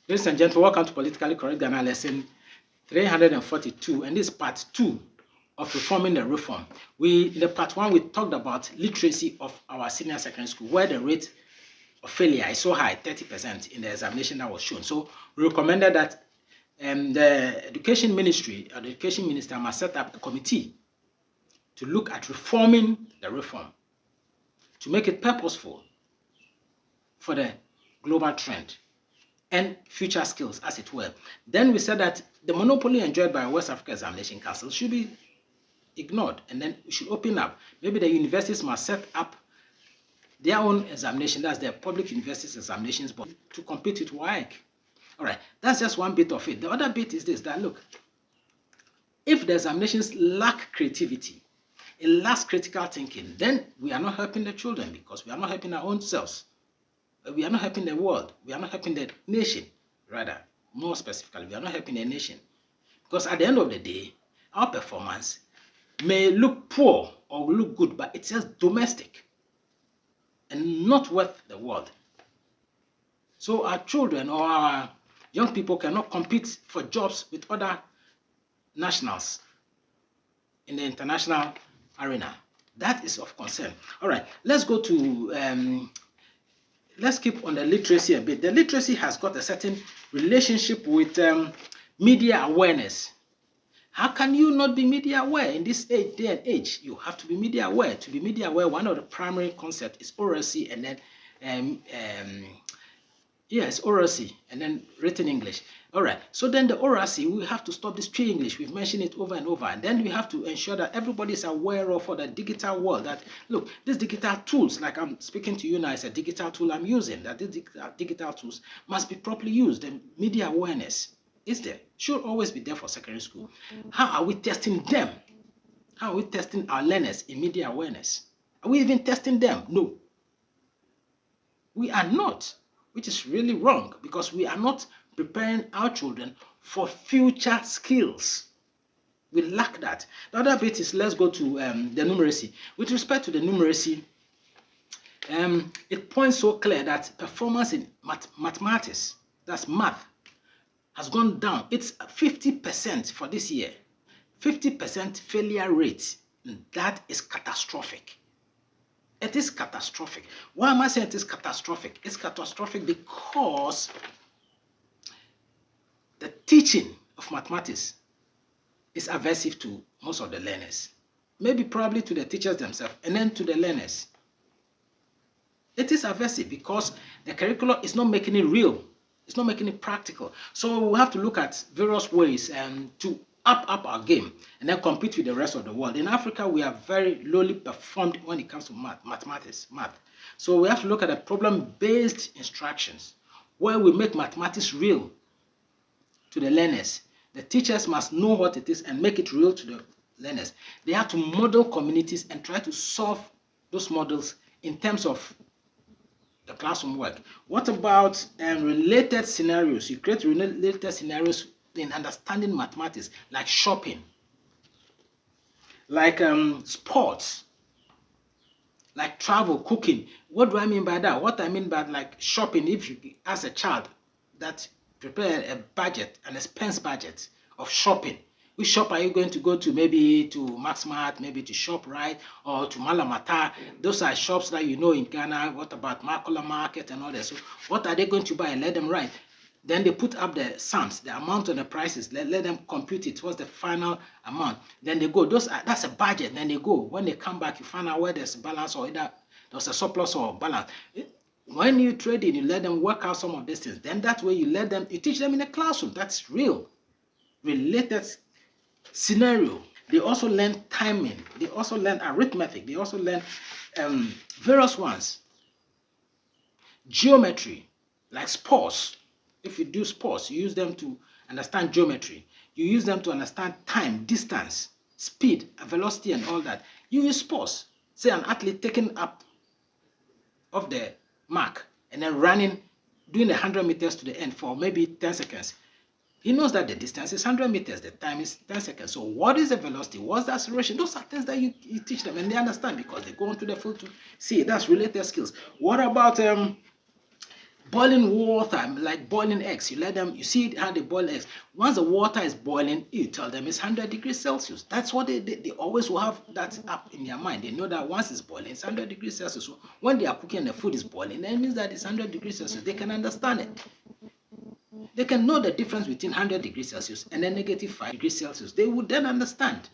Ladies and gentlemen, welcome to Politically Correct Ghana lesson 342, and this is part 2 of reforming the reform. In the part 1, we talked about literacy of our senior secondary school, where the rate of failure is so high, 30% in the examination that was shown. So we recommended that the education ministry or the education minister must set up a committee to look at reforming the reform, to make it purposeful for the global trend and future skills, as it were. Then we said that the monopoly enjoyed by West Africa Examination Council should be ignored, and then we should open up. Maybe the universities must set up their own examination, that's their public universities examinations, but to compete with WAEC. All right, that's just one bit of it. The other bit is this, that look, if the examinations lack creativity, it lacks critical thinking, then we are not helping the children, because we are not helping our own selves. We are not helping the world. We are not helping the nation. Rather, more specifically, we are not helping the nation. Because at the end of the day, our performance may look poor or look good, but it's just domestic and not worth the world. So our children or our young people cannot compete for jobs with other nationals in the international arena. That is of concern. All right, let's go to let's keep on the literacy a bit. The literacy has got a certain relationship with media awareness. How can you not be media aware in this day and age? You have to be media aware. To be media aware, one of the primary concepts is oracy, and then yes, oracy, and then written English. All right, so then the oracy, we have to stop this tree English. We've mentioned it over and over, and then we have to ensure that everybody is aware of for the digital world, that look, these digital tools, like I'm speaking to you now, it's a digital tool I'm using, that these digital tools must be properly used, and media awareness is there, should always be there for secondary school. How are we testing them? How are we testing our learners in media awareness? Are we even testing them? No, we are not, which is really wrong, because we are not preparing our children for future skills. We lack that. The other bit is, let's go to the numeracy. With respect to the numeracy, it points so clear that performance in mathematics, that's math, has gone down. It's 50% for this year. 50% failure rate. That is catastrophic. It is catastrophic. Why am I saying it is catastrophic? It's catastrophic because the teaching of mathematics is aversive to most of the learners. Maybe probably to the teachers themselves, and then to the learners. It is aversive because the curriculum is not making it real. It's not making it practical. So we have to look at various ways to up our game and then compete with the rest of the world. In Africa, we are very lowly performed when it comes to mathematics. So we have to look at the problem-based instructions, where we make mathematics real to the learners. The teachers must know what it is and make it real to the learners. They have to model communities and try to solve those models in terms of the classroom work. What about related scenarios? You create related scenarios in understanding mathematics, like shopping, like sports, like travel, cooking. What do I mean by that? What I mean by like shopping, if you, as a child, that prepare a budget, an expense budget of shopping. Which shop are you going to go to? Maybe to Maxmart, maybe to ShopRite, or to Malamata. Those are shops that you know in Ghana. What about Makola Market and all that? So what are they going to buy? Let them write. Then they put up the sums, the amount on the prices. Let them compute it. What's the final amount? Then they go. That's a budget. Then they go. When they come back, you find out where there's a balance, or either there's a surplus or balance. When you trade in, you let them work out some of these things. Then that way you teach them in a classroom. That's real. Related scenario. They also learn timing. They also learn arithmetic. They also learn various ones. Geometry, like sports. If you do sports, you use them to understand geometry. You use them to understand time, distance, speed, velocity, and all that. You use sports. Say an athlete taking up of the mark and then running, doing 100 meters to the end for maybe 10 seconds. He knows that the distance is 100 meters, the time is 10 seconds. So what is the velocity? What's the acceleration? Those are things that you teach them, and they understand because they go into the field to see. That's related skills. What about Boiling water, like boiling eggs, you let them, you see how they boil eggs. Once the water is boiling, you tell them it's 100 degrees Celsius. That's what they always will have that up in their mind. They know that once it's boiling, it's 100 degrees Celsius. So when they are cooking and the food is boiling, that means that it's 100 degrees Celsius. They can understand it. They can know the difference between 100 degrees Celsius and then negative 5 degrees Celsius. They would then understand.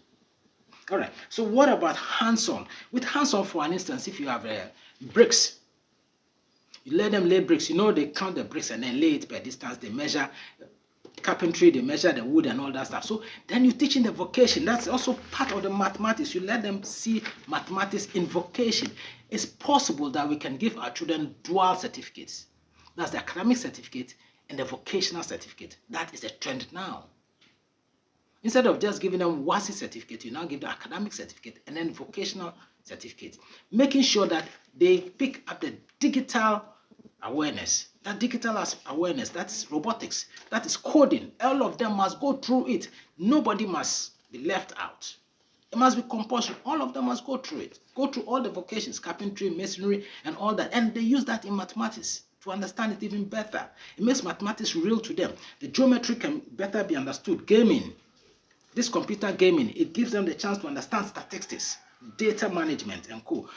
All right. So what about hands-on? With hands-on, for an instance, if you have bricks, you let them lay bricks. You know, they count the bricks and then lay it per distance. They measure carpentry, they measure the wood and all that stuff. So then you teach in the vocation. That's also part of the mathematics. You let them see mathematics in vocation. It's possible that we can give our children dual certificates. That's the academic certificate and the vocational certificate. That is the trend now. Instead of just giving them WAEC certificate, you now give the academic certificate and then vocational certificate, making sure that they pick up the digital awareness. That digital awareness, that's robotics, that is coding. All of them must go through it. Nobody must be left out. It must be compulsory. All of them must go through it. Go through all the vocations, carpentry, masonry, and all that. And they use that in mathematics to understand it even better. It makes mathematics real to them. The geometry can better be understood. Gaming, this computer gaming, it gives them the chance to understand statistics, data management, and co.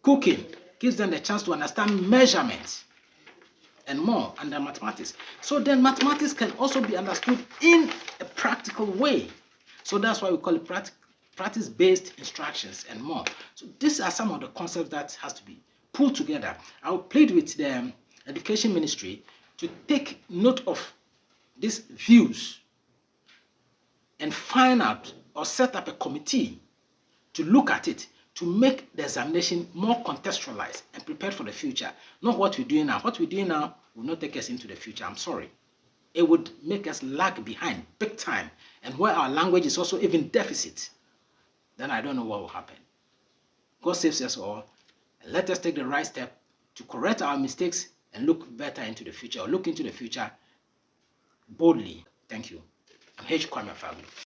Cooking gives them the chance to understand measurements and more under mathematics. So then mathematics can also be understood in a practical way. So that's why we call it practice-based instructions and more. So these are some of the concepts that has to be pulled together. I will plead with the Education Ministry to take note of these views and find out or set up a committee to look at it, to make the examination more contextualized and prepared for the future. Not what we're doing now. What we're doing now will not take us into the future. I'm sorry. It would make us lag behind big time. And where our language is also even deficit, then I don't know what will happen. God saves us all. And let us take the right step to correct our mistakes and look better into the future, or look into the future boldly. Thank you. I'm H. Kwame Fagu.